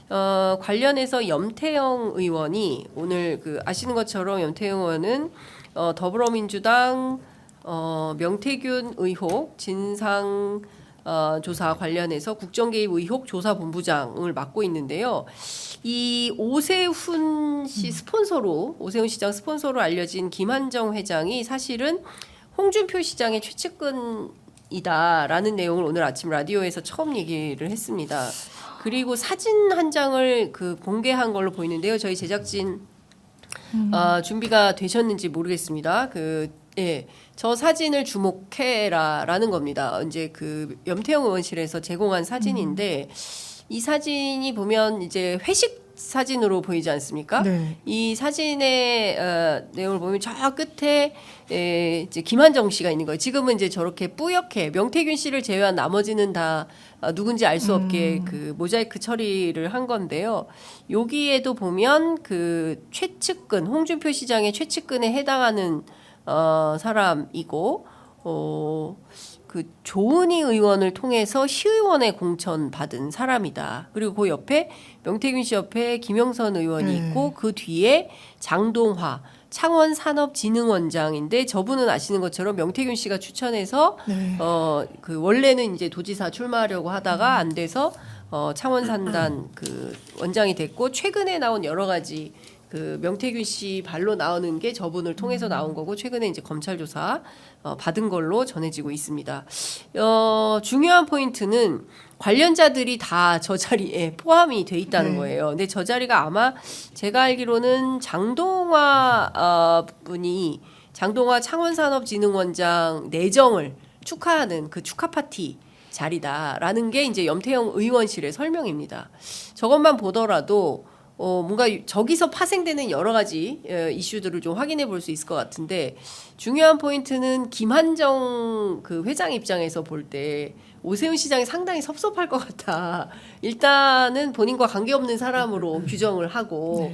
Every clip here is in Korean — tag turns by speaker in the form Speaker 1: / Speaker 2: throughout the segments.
Speaker 1: 관련해서 염태영 의원이 오늘 그 아시는 것처럼 염태영 의원은 더불어민주당 명태균 의혹 진상 조사 관련해서 국정개입 의혹 조사본부장을 맡고 있는데요. 이 오세훈 씨 스폰서로 오세훈 시장 스폰서로 알려진 김한정 회장이 사실은 홍준표 시장의 최측근이다라는 내용을 오늘 아침 라디오에서 처음 얘기를 했습니다. 그리고 사진 한 장을 그 공개한 걸로 보이는데요. 저희 제작진 준비가 되셨는지 모르겠습니다. 저 사진을 주목해라라는 겁니다. 이제 그 염태영 의원실에서 제공한 사진인데 이 사진이 보면 이제 회식 사진으로 보이지 않습니까?
Speaker 2: 네.
Speaker 1: 이 사진의 내용을 보면 저 끝에 이제 김한정 씨가 있는 거예요. 지금은 이제 저렇게 뿌옇게 명태균 씨를 제외한 나머지는 다 누군지 알 수 없게 그 모자이크 처리를 한 건데요. 여기에도 보면 그 최측근 홍준표 시장의 최측근에 해당하는 사람이고 그 조은희 의원을 통해서 시의원에 공천 받은 사람이다. 그리고 그 옆에 명태균 씨 옆에 김영선 의원이 있고 그 뒤에 장동화 창원산업진흥원장인데 저분은 아시는 것처럼 명태균 씨가 추천해서 그 원래는 이제 도지사 출마하려고 하다가 안 돼서 창원산단 그 원장이 됐고 최근에 나온 여러 가지 그 명태균 씨 발로 나오는 게 저분을 통해서 나온 거고 최근에 이제 검찰 조사 받은 걸로 전해지고 있습니다. 중요한 포인트는 관련자들이 다 저 자리에 포함이 돼 있다는 거예요. 근데 저 자리가 아마 제가 알기로는 장동화 분이 장동화 창원산업진흥원장 내정을 축하하는 그 축하 파티 자리다라는 게 이제 염태영 의원실의 설명입니다. 저것만 보더라도 뭔가 저기서 파생되는 여러 가지 이슈들을 좀 확인해 볼 수 있을 것 같은데 중요한 포인트는 김한정 그 회장 입장에서 볼 때 오세훈 시장이 상당히 섭섭할 것 같아. 일단은 본인과 관계없는 사람으로 규정을 하고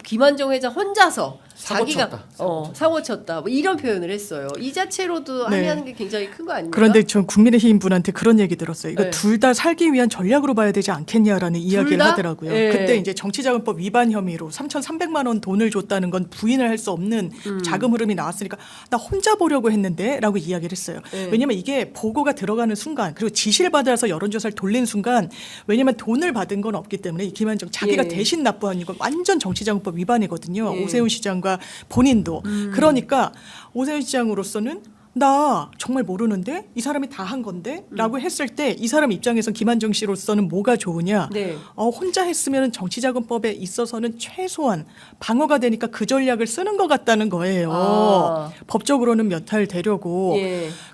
Speaker 1: 김한정 회장 혼자서 자기가 사고 쳤다. 뭐 이런 표현을 했어요. 이 자체로도 하는 게 굉장히 큰 거 아닙니까?
Speaker 2: 그런데 전 국민의힘 분한테 그런 얘기 들었어요. 이거 둘 다 살기 위한 전략으로 봐야 되지 않겠냐라는 이야기를 하더라고요. 그때 이제 정치자금법 위반 혐의로 3,300만 원 돈을 줬다는 건 부인을 할 수 없는 자금 흐름이 나왔으니까 나 혼자 보려고 했는데라고 이야기를 했어요. 왜냐하면 이게 보고가 들어가는 순간 그리고 지시를 받아서 여론조사를 돌린 순간 왜냐하면 돈을 받은 건 없기 때문에 이 김한정 자기가 대신 납부한 이건 완전 정치자금법 위반이거든요. 오세훈 시장과 본인도. 그러니까 오세훈 시장으로서는 나 정말 모르는데 이 사람이 다 한 건데 라고 했을 때 이 사람 입장에서 김한정 씨로서는 뭐가 좋으냐. 혼자 했으면 정치자금법에 있어서는 최소한 방어가 되니까 그 전략을 쓰는 것 같다는 거예요. 법적으로는 면탈되려고.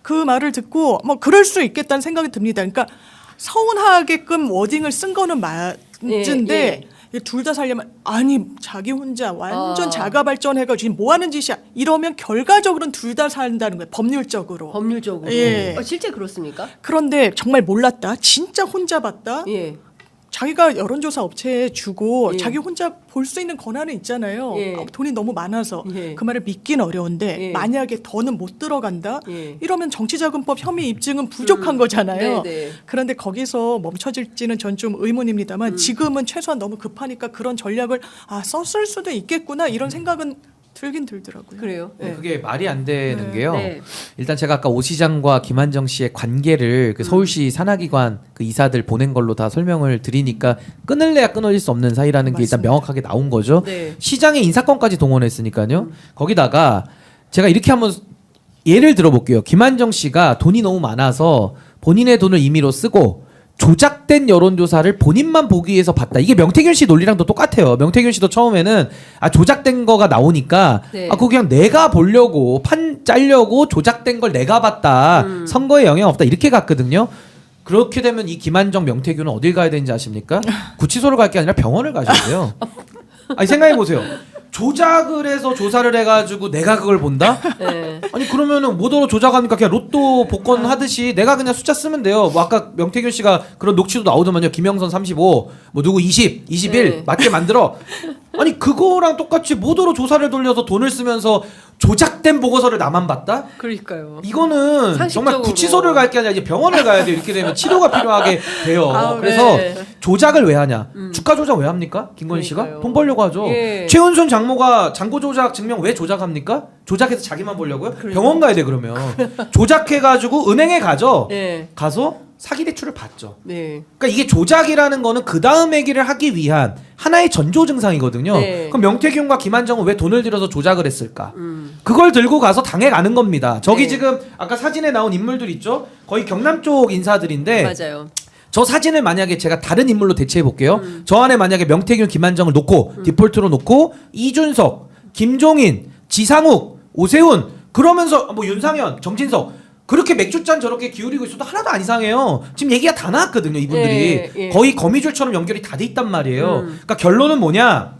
Speaker 2: 그 말을 듣고 뭐 그럴 수 있겠다는 생각이 듭니다. 그러니까 서운하게끔 워딩을 쓴 거는 맞은데 둘 다 살려면 아니 자기 혼자 완전 자가 발전해가지고 지금 뭐 하는 짓이야 이러면 결과적으로는 둘 다 산다는 거예요. 법률적으로.
Speaker 1: 실제 그렇습니까?
Speaker 2: 그런데 정말 몰랐다. 진짜 혼자 봤다. 자기가 여론조사 업체에 주고 자기 혼자 볼 수 있는 권한은 있잖아요. 돈이 너무 많아서 그 말을 믿긴 어려운데 만약에 더는 못 들어간다 이러면 정치자금법 혐의 입증은 부족한 거잖아요. 그런데 거기서 멈춰질지는 전 좀 의문입니다만 지금은 최소한 너무 급하니까 그런 전략을 썼을 수도 있겠구나 이런 생각은 들긴 들더라고요.
Speaker 1: 그래요?
Speaker 3: 그게 말이 안 되는 게요. 일단 제가 아까 오 시장과 김한정 씨의 관계를 그 서울시 산하기관 그 이사들 보낸 걸로 다 설명을 드리니까 끊을래야 끊어질 수 없는 사이라는 게 일단 명확하게 나온 거죠. 시장의 인사권까지 동원했으니까요. 거기다가 제가 이렇게 한번 예를 들어볼게요. 김한정 씨가 돈이 너무 많아서 본인의 돈을 임의로 쓰고 조작된 여론조사를 본인만 보기 위해서 봤다. 이게 명태균 씨 논리랑도 똑같아요. 명태균 씨도 처음에는 조작된 거가 나오니까 그거 그냥 내가 보려고 판 짜려고 조작된 걸 내가 봤다. 선거에 영향 없다. 이렇게 갔거든요. 그렇게 되면 이 김한정 명태균은 어딜 가야 되는지 아십니까? 구치소를 갈 게 아니라 병원을 가셔야 돼요. 아니 생각해 보세요. 조작을 해서 조사를 해가지고 내가 그걸 본다? 아니 그러면은 뭐더러 조작하니까 그냥 로또 복권 하듯이 내가 그냥 숫자 쓰면 돼요. 뭐 아까 명태균 씨가 그런 녹취도 나오더만요. 김영선 35, 뭐 누구 20, 21 맞게 만들어. 아니 그거랑 똑같이 모두로 조사를 돌려서 돈을 쓰면서 조작된 보고서를 나만 봤다?
Speaker 1: 그러니까요.
Speaker 3: 이거는 정말
Speaker 1: 상식적으로.
Speaker 3: 구치소를 갈 게 아니라 이제 병원을 가야 돼. 이렇게 되면 치료가 필요하게 돼요.
Speaker 1: 아우,
Speaker 3: 그래서
Speaker 1: 네.
Speaker 3: 조작을 왜 하냐? 주가 조작 왜 합니까? 김건희 씨가
Speaker 1: 그러니까요.
Speaker 3: 돈 벌려고 하죠.
Speaker 1: 예.
Speaker 3: 최은순 장모가 잔고 조작 증명 왜 조작합니까? 조작해서 자기만 벌려고요? 병원 가야 돼 그러면. 조작해가지고 은행에 가죠.
Speaker 1: 네.
Speaker 3: 가서 사기 대출을 받죠.
Speaker 1: 네.
Speaker 3: 그러니까 이게 조작이라는 거는 그 다음 얘기를 하기 위한 하나의 전조 증상이거든요.
Speaker 1: 네.
Speaker 3: 그럼 명태균과 김한정은 왜 돈을 들여서 조작을 했을까? 그걸 들고 가서 당해가는 겁니다. 저기
Speaker 1: 네.
Speaker 3: 지금 아까 사진에 나온 인물들 있죠? 거의 경남 쪽 인사들인데
Speaker 1: 맞아요.
Speaker 3: 저 사진을 만약에 제가 다른 인물로 대체해 볼게요. 저 안에 만약에 명태균, 김한정을 놓고 디폴트로 놓고 이준석, 김종인, 지상욱, 오세훈 그러면서 뭐 윤상현, 정진석 그렇게 맥주잔 저렇게 기울이고 있어도 하나도 안 이상해요. 지금 얘기가 다 나왔거든요, 이분들이.
Speaker 1: 예, 예.
Speaker 3: 거의 거미줄처럼 연결이 다 돼 있단 말이에요. 그러니까 결론은 뭐냐?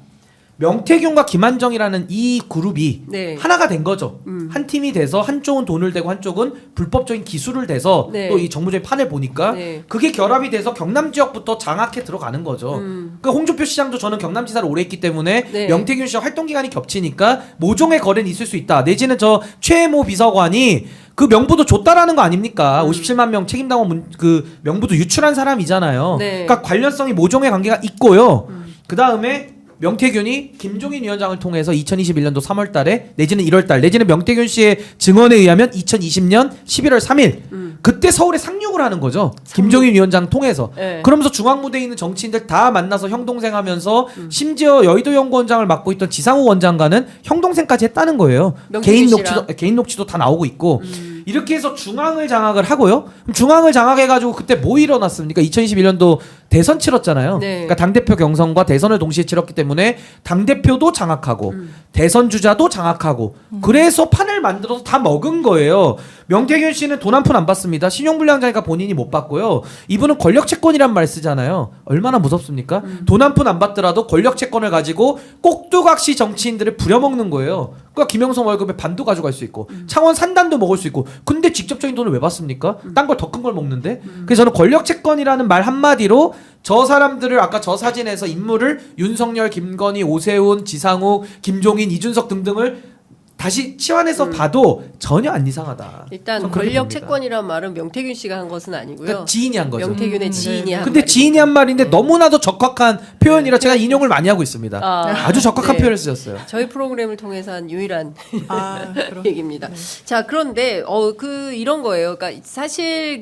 Speaker 3: 명태균과 김한정이라는 이 그룹이
Speaker 1: 네.
Speaker 3: 하나가 된 거죠. 한 팀이 돼서 한쪽은 돈을 대고 한쪽은 불법적인 기술을 대서
Speaker 1: 네.
Speaker 3: 또 이 정부적인 판을 보니까
Speaker 1: 네.
Speaker 3: 그게 결합이 돼서 경남 지역부터 장악해 들어가는 거죠. 그러니까 홍준표 시장도 저는 경남지사를 오래 했기 때문에
Speaker 1: 네.
Speaker 3: 명태균 씨와 활동 기간이 겹치니까 모종의 거래는 있을 수 있다. 내지는 저 최모 비서관이 그 명부도 줬다라는 거 아닙니까? 57만 명 책임당원 그 명부도 유출한 사람이잖아요.
Speaker 1: 네.
Speaker 3: 그러니까 관련성이 모종의 관계가 있고요. 그 다음에 명태균이 김종인 위원장을 통해서 2021년도 3월 달에 내지는 1월 달 내지는 명태균 씨의 증언에 의하면 2020년 11월 3일 그때 서울에 상륙을 하는 거죠. 김종인 위원장 통해서.
Speaker 1: 네.
Speaker 3: 그러면서 중앙무대에 있는 정치인들 다 만나서 형동생 하면서 심지어 여의도 연구원장을 맡고 있던 지상우 원장과는 형동생까지 했다는 거예요.
Speaker 1: 명태균 씨랑.
Speaker 3: 개인 녹취도 다 나오고 있고 이렇게 해서 중앙을 장악을 하고요. 그럼 중앙을 장악해가지고 그때 뭐 일어났습니까? 2021년도 대선 치렀잖아요.
Speaker 1: 네.
Speaker 3: 그러니까 당대표 경선과 대선을 동시에 치렀기 때문에 당대표도 장악하고 대선 주자도 장악하고 그래서 판을 만들어서 다 먹은 거예요. 명태균 씨는 돈 한 푼 안 받습니다. 신용불량자니까 본인이 못 받고요. 이분은 권력채권이란 말 쓰잖아요. 얼마나 무섭습니까? 돈 한 푼 안 받더라도 권력채권을 가지고 꼭두각시 정치인들을 부려먹는 거예요. 그러니까 김영선 월급에 반도 가져갈 수 있고 창원 산단도 먹을 수 있고 근데 직접적인 돈을 왜 받습니까? 딴 걸 더 큰 걸 먹는데. 그래서 저는 권력채권이라는 말 한마디로 저 사람들을 아까 저 사진에서 인물을 윤석열, 김건희, 오세훈, 지상욱, 김종인, 이준석 등등을 다시 치환해서 봐도 전혀 안 이상하다.
Speaker 1: 일단
Speaker 3: 저는 그렇게
Speaker 1: 권력
Speaker 3: 봅니다.
Speaker 1: 채권이란 말은 명태균 씨가 한 것은 아니고요.
Speaker 3: 그러니까 지인이 한 거죠.
Speaker 1: 명태균의 지인이 한
Speaker 3: 근데
Speaker 1: 말이고.
Speaker 3: 지인이 한 말인데 너무나도 적확한 표현이라 제가 인용을 많이 하고 있습니다. 아주 적확한
Speaker 1: 네.
Speaker 3: 표현을 쓰셨어요.
Speaker 1: 저희 프로그램을 통해서 한 유일한
Speaker 2: 그럼.
Speaker 1: 얘기입니다. 자, 그런데 이런 거예요. 그러니까 사실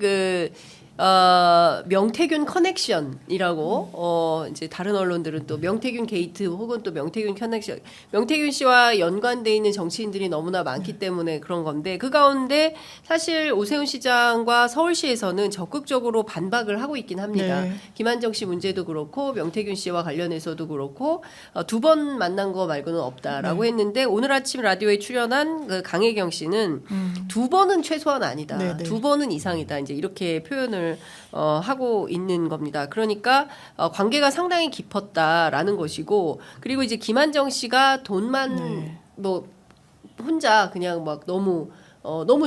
Speaker 1: 명태균 커넥션이라고 이제 다른 언론들은 또 명태균 게이트 혹은 또 명태균 커넥션, 명태균 씨와 연관돼 있는 정치인들이 너무나 많기 때문에 그런 건데 그 가운데 사실 오세훈 시장과 서울시에서는 적극적으로 반박을 하고 있긴 합니다.
Speaker 2: 네.
Speaker 1: 김한정 씨 문제도 그렇고 명태균 씨와 관련해서도 그렇고 두 번 만난 거 말고는 없다라고 했는데 오늘 아침 라디오에 출연한 그 강혜경 씨는 두 번은 최소한 아니다.
Speaker 2: 네, 네.
Speaker 1: 두 번은 이상이다. 이제 이렇게 표현을 하고 있는 겁니다. 그러니까 관계가 상당히 깊었다라는 것이고 그리고 이제 김한정 씨가 돈만 뭐 혼자 그냥 막 너무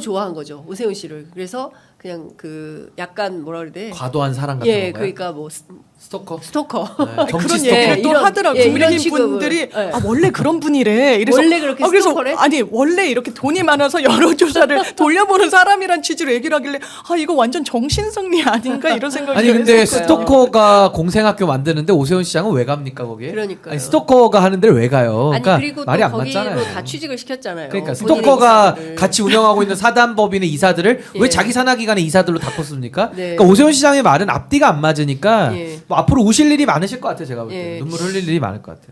Speaker 1: 좋아한 거죠. 오세훈 씨를. 그래서 그냥 그 약간 뭐라 그래야 돼?
Speaker 3: 과도한 사랑 같은
Speaker 1: 예,
Speaker 3: 건가요?
Speaker 1: 그러니까 뭐
Speaker 3: 스토커?
Speaker 1: 스토커.
Speaker 3: 네, 정치
Speaker 2: 그런
Speaker 3: 스토커.
Speaker 2: 얘기를 또
Speaker 1: 이런-
Speaker 2: 하더라고요.
Speaker 1: 예, 이런
Speaker 2: 국민의힘
Speaker 1: 취급을.
Speaker 2: 분들이
Speaker 1: 예.
Speaker 2: 원래 그런 분이래. 이래서
Speaker 1: 원래 그렇게
Speaker 2: 그래서
Speaker 1: 스토커래?
Speaker 2: 아니 원래 이렇게 돈이 많아서 여러 조사를 돌려보는 사람이란 취지로 얘기를 하길래 이거 완전 정신승리 아닌가 이런 생각이
Speaker 3: 아니 근데
Speaker 2: 했었어요.
Speaker 3: 스토커가 공생학교 만드는데 오세훈 시장은 왜 갑니까 거기에?
Speaker 1: 그러니까요.
Speaker 3: 아니, 스토커가 하는 데를 왜 가요?
Speaker 1: 아니
Speaker 3: 그러니까
Speaker 1: 그리고
Speaker 3: 말이
Speaker 1: 또
Speaker 3: 안
Speaker 1: 거기로
Speaker 3: 맞잖아요.
Speaker 1: 다 취직을 시켰잖아요.
Speaker 3: 그러니까
Speaker 1: 본인의
Speaker 3: 스토커가
Speaker 1: 이사들을.
Speaker 3: 같이 운영하고 있는 사단법인의 이사들을
Speaker 1: 예.
Speaker 3: 왜 자기 산하기관의 이사들로 다 컸습니까?
Speaker 1: 네.
Speaker 3: 그러니까 오세훈 시장의 말은 앞뒤가 안 맞으니까
Speaker 1: 예.
Speaker 3: 뭐 앞으로 우실 일이 많으실 것 같아요. 제가 볼 때.
Speaker 1: 예.
Speaker 3: 눈물 흘릴 일이 많을 것 같아요.